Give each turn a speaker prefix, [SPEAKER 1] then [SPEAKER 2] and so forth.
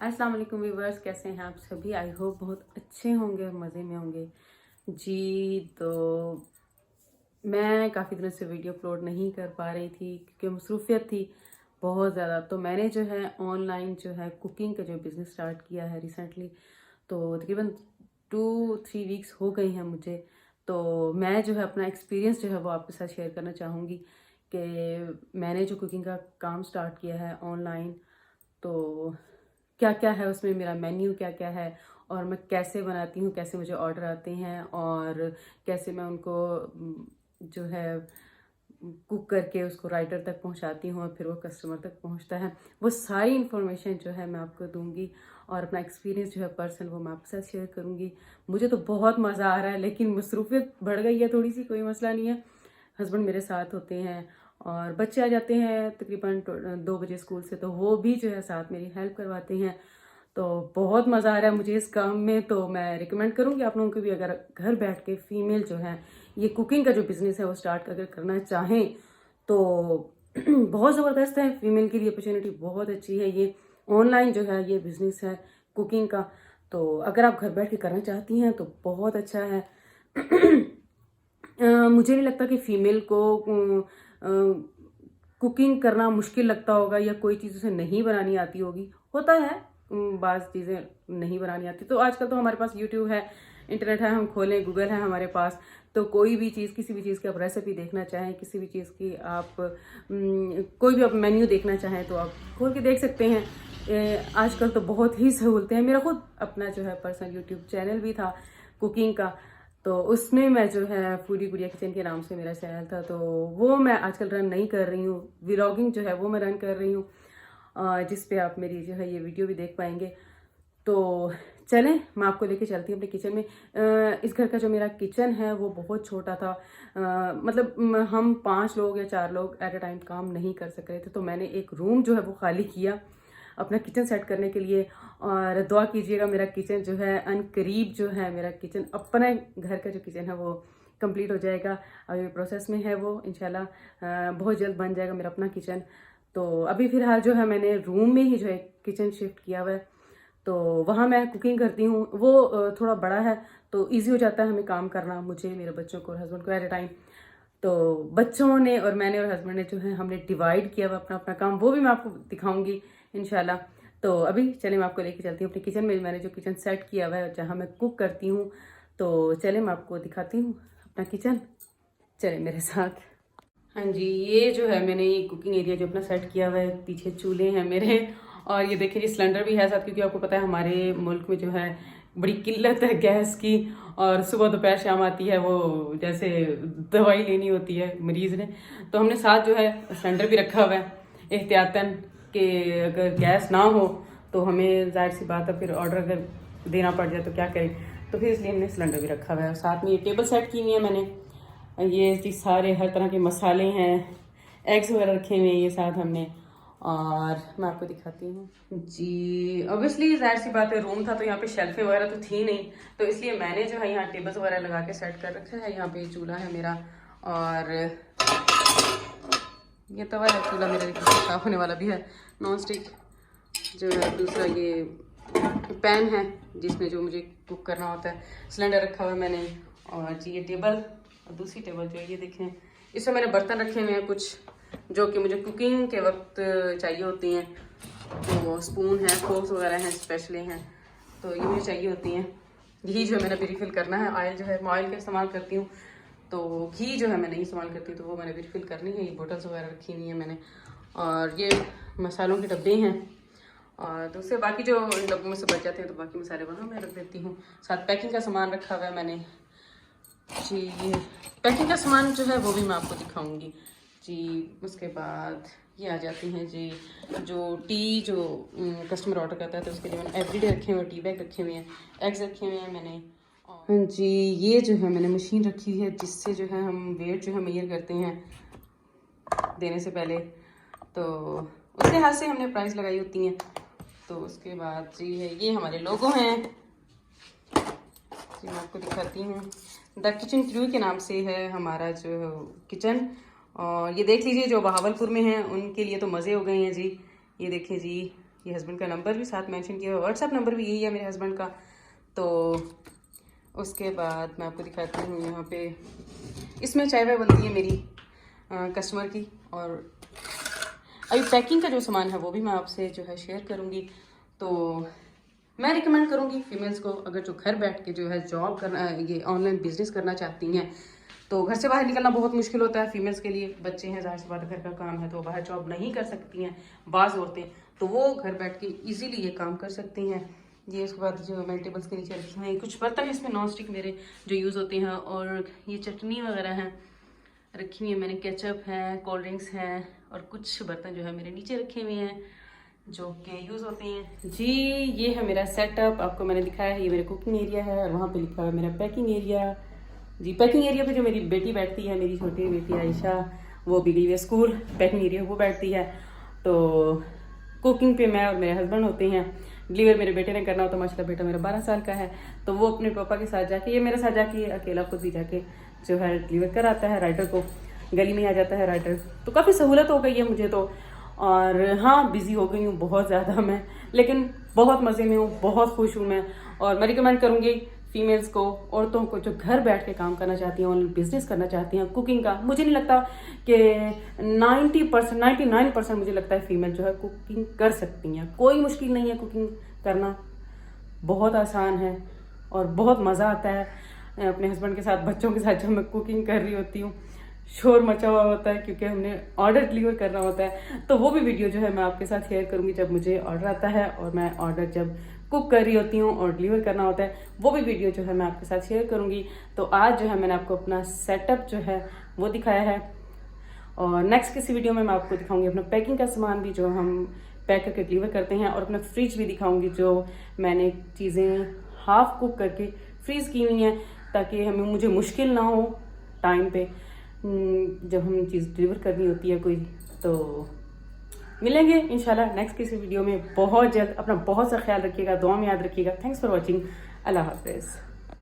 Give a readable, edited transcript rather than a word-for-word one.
[SPEAKER 1] अस्सलाम वालेकुम व्यूवर्स, कैसे हैं आप सभी। आई होप बहुत अच्छे होंगे और मज़े में होंगे जी। तो मैं काफ़ी दिनों से वीडियो अपलोड नहीं कर पा रही थी क्योंकि मसरूफियत थी बहुत ज़्यादा। तो मैंने जो है ऑनलाइन जो है कुकिंग का जो बिज़नेस स्टार्ट किया है रिसेंटली। तो तकरीबन 2-3 वीक्स हो गई हैं मुझे। तो मैं जो है अपना एक्सपीरियंस जो है वो आपके साथ शेयर करना चाहूँगी कि मैंने जो कुकिंग का काम स्टार्ट किया है ऑनलाइन, तो क्या क्या है उसमें, मेरा मेन्यू क्या क्या है और मैं कैसे बनाती हूँ, कैसे मुझे ऑर्डर आते हैं और कैसे मैं उनको जो है कुक करके उसको राइटर तक पहुँचाती हूँ और फिर वो कस्टमर तक पहुँचता है। वो सारी इन्फॉर्मेशन जो है मैं आपको दूंगी और अपना एक्सपीरियंस जो है पर्सनल वो मैं आपके साथ शेयर करूँगी। मुझे तो बहुत मज़ा आ रहा है, लेकिन मसरूफियत बढ़ गई है थोड़ी सी, कोई मसला नहीं है। हस्बैंड मेरे साथ होते हैं और बच्चे आ जाते हैं तकरीबन 2 बजे स्कूल से, तो वो भी जो है साथ मेरी हेल्प करवाते हैं। तो बहुत मज़ा आ रहा है मुझे इस काम में। तो मैं रिकमेंड करूँगी आप लोगों को भी, अगर घर बैठ के फीमेल जो है ये कुकिंग का जो बिज़नेस है वो स्टार्ट अगर करना चाहें तो बहुत ज़बरदस्त है। फीमेल के लिए अपॉर्चुनिटी बहुत अच्छी है। ये ऑनलाइन जो है ये बिज़नेस है कुकिंग का, तो अगर आप घर बैठ के करना चाहती हैं तो बहुत अच्छा है। मुझे नहीं लगता कि फीमेल को कुकिंग करना मुश्किल लगता होगा या कोई चीज़ उसे नहीं बनानी आती होगी। होता है बाज़ चीज़ें नहीं बनानी आती, तो आजकल तो हमारे पास यूट्यूब है, इंटरनेट है, हम खोलें, गूगल है हमारे पास। तो कोई भी चीज़, किसी भी चीज़ की आप रेसिपी देखना चाहें, किसी भी चीज़ की आप कोई भी आप मेन्यू देखना चाहें तो आप खोल के देख सकते हैं। आजकल तो बहुत ही सहूलतें हैं। मेरा खुद अपना जो है पर्सनल यूट्यूब चैनल भी था कुकिंग का, तो उसमें मैं जो है फूडी गुड़िया किचन के नाम से मेरा चैनल था, तो वो मैं आजकल रन नहीं कर रही हूँ। व्लॉगिंग जो है वो मैं रन कर रही हूँ, जिस पे आप मेरी जो है ये वीडियो भी देख पाएंगे। तो चलें, मैं आपको लेके चलती हूँ अपने किचन में। इस घर का जो मेरा किचन है वो बहुत छोटा था। मतलब हम 5 लोग या 4 लोग एट अ टाइम काम नहीं कर सक रहे थे, तो मैंने एक रूम जो है वो खाली किया अपना किचन सेट करने के लिए। और दुआ कीजिएगा मेरा किचन जो है अनकरीब जो है मेरा किचन, अपना घर का जो किचन है वो कंप्लीट हो जाएगा। अभी प्रोसेस में है वो, इंशाल्लाह बहुत जल्द बन जाएगा मेरा अपना किचन। तो अभी फिलहाल जो है मैंने रूम में ही जो है किचन शिफ्ट किया हुआ है, तो वहाँ मैं कुकिंग करती हूँ। वो थोड़ा बड़ा है तो इजी हो जाता है हमें काम करना, मुझे, मेरे बच्चों को और हस्बैंड को एट अ टाइम। तो बच्चों ने और मैंने और हस्बैंड ने जो है हमने डिवाइड किया हुआ अपना अपना काम, वो भी मैं आपको दिखाऊंगी इंशाल्लाह। तो अभी चले मैं आपको लेके चलती हूँ अपने किचन में, मैंने जो किचन सेट किया हुआ है जहाँ मैं कुक करती हूँ। तो चले मैं आपको दिखाती हूँ अपना किचन, चले मेरे साथ। हाँ जी, ये जो है मैंने ये कुकिंग एरिया जो अपना सेट किया हुआ है, पीछे चूल्हे हैं मेरे और ये देखिए जी सिलेंडर भी है साथ, क्योंकि आपको पता है हमारे मुल्क में जो है बड़ी किल्लत है गैस की। और सुबह दोपहर शाम आती है वो, जैसे दवाई लेनी होती है मरीज ने, तो हमने साथ जो है सिलेंडर भी रखा हुआ है एहतियातन, कि अगर गैस ना हो तो हमें जाहिर सी बात है फिर ऑर्डर अगर देना पड़ जाए तो क्या करें। तो फिर इसलिए हमने सिलेंडर भी रखा हुआ है। साथ में ये टेबल सेट की हुई है मैंने, ये जी सारे हर तरह के मसाले हैं, एग्स वगैरह रखे हुए हैं ये साथ हमने। और मैं आपको दिखाती हूँ जी। ऑब्वियसली जाहिर सी बात है रूम था तो यहाँ पे शेल्फें वगैरह तो थी नहीं, तो इसलिए मैंने जो है यहाँ टेबल्स वगैरह लगा के सेट कर रखा है। यहाँ पे चूल्हा है मेरा और ये तवा है, चूल्हा मेरा साफ होने वाला भी है, नॉन स्टिक जो है। दूसरा ये पैन है जिसमें जो मुझे कुक करना होता है। सिलेंडर रखा हुआ है मैंने, और जी ये टेबल, और दूसरी टेबल जो है ये देखें, इसमें मैंने बर्तन रखे हुए हैं कुछ जो कि मुझे कुकिंग के वक्त चाहिए होती हैं। तो स्पून है, फोक्स वगैरह हैं, स्पेशली हैं, तो ये मुझे चाहिए होती हैं। घी जो है मैंने भी रिफिल करना है, ऑयल जो है मैं ऑयल का इस्तेमाल करती हूँ, तो घी जो है मैं नहीं इस्तेमाल करती, तो वो मैंने भी रिफिल करनी है। ये बोटल्स वगैरह रखी हुई हैं मैंने, और ये मसालों के डब्बे हैं, और दूसरे बाकी जो इन डब्बों में से बच जाते हैं तो बाकी मसाले वहाँ मैं रख देती हूँ। साथ पैकिंग का सामान रखा हुआ है मैंने जी। पैकिंग का सामान जो है वो भी मैं आपको दिखाऊंगी जी। उसके बाद ये आ जाती हैं जी, जो टी जो कस्टमर ऑर्डर करता है तो उसके लिए मैंने एवरीडे रखे हुए हैं, टी बैग रखे हुए हैं, एग्स रखे हुए हैं मैंने। हाँ जी, ये जो है मैंने मशीन रखी है जिससे जो है हम वेट जो है मेजर करते हैं देने से पहले, तो उसके हाथ से हमने प्राइस लगाई होती हैं। तो उसके बाद जी है ये हमारे लोगो हैं जी, मैं आपको दिखाती हूँ। द किचन क्रू के नाम से है हमारा जो किचन, और ये देख लीजिए जो बहावलपुर में है उनके लिए तो मज़े हो गए हैं जी। ये देखिए जी, ये हस्बैंड का नंबर भी साथ मेंशन किया हुआ है, व्हाट्सएप नंबर भी यही है मेरे हस्बैंड का। तो उसके बाद मैं आपको दिखाती हूँ यहाँ पे, इसमें चाय वाय बनती है मेरी कस्टमर की। और अभी पैकिंग का जो सामान है वो भी मैं आपसे जो है शेयर करूँगी। तो मैं रिकमेंड करूँगी फीमेल्स को, अगर जो घर बैठ के जो है जॉब करना, ये ऑनलाइन बिजनेस करना चाहती हैं, तो घर से बाहर निकलना बहुत मुश्किल होता है फीमेल्स के लिए। बच्चे हैं, ज़ाहिर सी बात घर का काम है, तो बाहर जॉब नहीं कर सकती हैं बाज़ औरतें, तो वो घर बैठ के इजीली ये काम कर सकती हैं। ये उसके बाद जो मैं टेबल्स के नीचे रखी हैं, कुछ बर्तन इसमें नॉन स्टिक मेरे जो यूज़ होते हैं, और ये चटनी वगैरह हैं रखी हुई है मैंने, केचप है, कोल्ड ड्रिंक्स हैं, और कुछ बर्तन जो है मेरे नीचे रखे हुए हैं जो कि यूज़ होते हैं जी। ये है मेरा सेटअप, आपको मैंने दिखाया है, ये मेरा कुकिंग एरिया है, और वहाँ पे लिखा हुआ है मेरा पैकिंग एरिया जी। पैकिंग एरिया पे जो मेरी बेटी बैठती है, मेरी छोटी बेटी आयशा, वो भी गई है स्कूल, पैकिंग एरिया वो बैठती है। तो कुकिंग पे मैं और मेरे हस्बैंड होते हैं। डिलीवर मेरे बेटे ने करना होता है, माशाल्लाह बेटा मेरा 12 साल का है, तो वो अपने पापा के साथ जाके, ये मेरे साथ जाके अकेला खुद भी जाके जो है डिलीवर कराता है। राइडर को गली में आ जाता है राइडर, तो काफ़ी सहूलत हो गई है मुझे तो। और हाँ, बिज़ी हो गई हूँ बहुत ज़्यादा मैं, लेकिन बहुत मज़े में हूँ, बहुत खुश हूँ मैं। और मैं रिकमेंड करूँगी फीमेल्स को, औरतों को जो घर बैठ के काम करना चाहती हैं, ऑनलाइन बिजनेस करना चाहती हैं कुकिंग का। मुझे नहीं लगता कि 90%, 99% मुझे लगता है फीमेल जो है कुकिंग कर सकती हैं। कोई मुश्किल नहीं है कुकिंग करना, बहुत आसान है और बहुत मज़ा आता है। अपने हस्बैंड के साथ, बच्चों के साथ जब मैं कुकिंग कर रही होती हूँ, शोर मचा हुआ होता है क्योंकि हमने ऑर्डर डिलीवर करना होता है, तो वो भी वीडियो जो है मैं आपके साथ शेयर करूँगी जब मुझे ऑर्डर आता है और मैं ऑर्डर जब कुक कर रही होती हूँ और डिलीवर करना होता है, वो भी वीडियो जो है मैं आपके साथ शेयर करूँगी। तो आज जो है मैंने आपको अपना सेटअप जो है वो दिखाया है, और नेक्स्ट किसी वीडियो में मैं आपको दिखाऊंगी अपना पैकिंग का सामान भी जो हम पैक करके डिलीवर करते हैं, और अपना फ्रिज भी दिखाऊंगी जो मैंने चीज़ें हाफ कुक करके फ्रीज की हुई हैं, ताकि मुझे मुश्किल ना हो टाइम पे जब हम चीज़ डिलीवर करनी होती है कोई। तो मिलेंगे इंशाल्लाह नेक्स्ट किसी वीडियो में बहुत जल्द। अपना बहुत सा ख्याल रखिएगा, दुआ में याद रखिएगा। Thanks for watching. अल्लाह हाफिज़।